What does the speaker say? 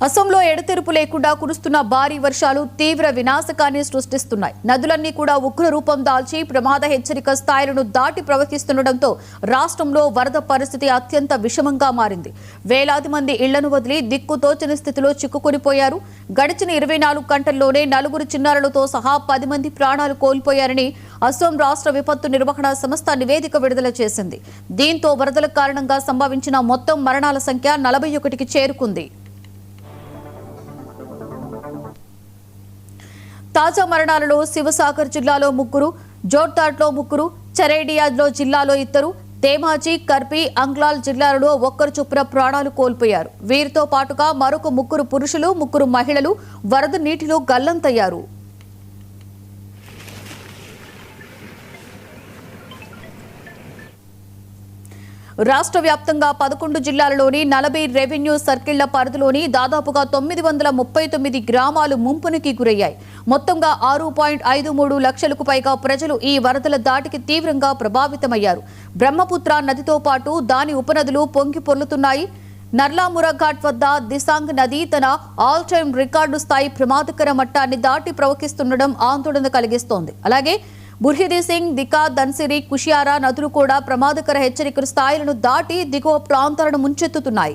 అసోంలో ఎడతెరుపు లేకుండా కురుస్తున్న భారీ వర్షాలు తీవ్ర వినాశకాన్ని సృష్టిస్తున్నాయి. నదులన్నీ కూడా ఉగ్ర రూపం దాల్చి ప్రమాద హెచ్చరిక స్థాయిలను దాటి ప్రవహిస్తుండటంతో రాష్ట్రంలో వరద పరిస్థితి అత్యంత విషమంగా మారింది. వేలాది మంది ఇళ్లను వదిలి దిక్కుతోచని స్థితిలో చిక్కుకొనిపోయారు. గడిచిన 24 గంటల్లోనే 4 చిన్నారులతో సహా 10 మంది ప్రాణాలు కోల్పోయారని అసోం రాష్ట్ర విపత్తు నిర్వహణ సంస్థ నివేదిక విడుదల చేసింది. దీంతో వరదల కారణంగా సంభవించిన మొత్తం మరణాల సంఖ్య 41కి చేరుకుంది. తాజా మరణాలలో శివసాగర్ జిల్లాలో 3, జోర్దాట్లో 3, చరేడియాలో జిల్లాలో 2, ధేమాజీ, కర్బీ, అంగ్లాల్ జిల్లాలలో 1 చొప్పున ప్రాణాలు కోల్పోయారు. వీరితో పాటుగా మరొక 3 పురుషులు, 3 మహిళలు వరద నీటిలో గల్లంతయ్యారు. రాష్ట్ర వ్యాప్తంగా 11 జిల్లాలలోని 40 రెవెన్యూ సర్కిళ్ల పరిధిలోని దాదాపుగా 939 గ్రామాలు ముంపునికి గురయ్యాయి. మొత్తంగా 6.53 లక్షలకు పైగా ప్రజలు ఈ వరదల దాటికి తీవ్రంగా ప్రభావితమయ్యారు. బ్రహ్మపుత్ర నదితో పాటు దాని ఉపనదులు పొంగి పొర్లుతున్నాయి. నర్లామురా ఘాట్ వద్ద దిసాంగ్ నది తన ఆల్ టైమ్ రికార్డు స్థాయి ప్రమాదకర మట్టాన్ని దాటి ప్రవహిస్తుండడం ఆందోళన కలిగిస్తోంది. అలాగే బుర్హిదీ సింగ్, దికా, ధన్సిరి, కుషియారా నదులు కూడా ప్రమాదకర హెచ్చరిక స్థాయిలను దాటి దిగువ ప్రాంతాలను ముంచెత్తుతున్నాయి.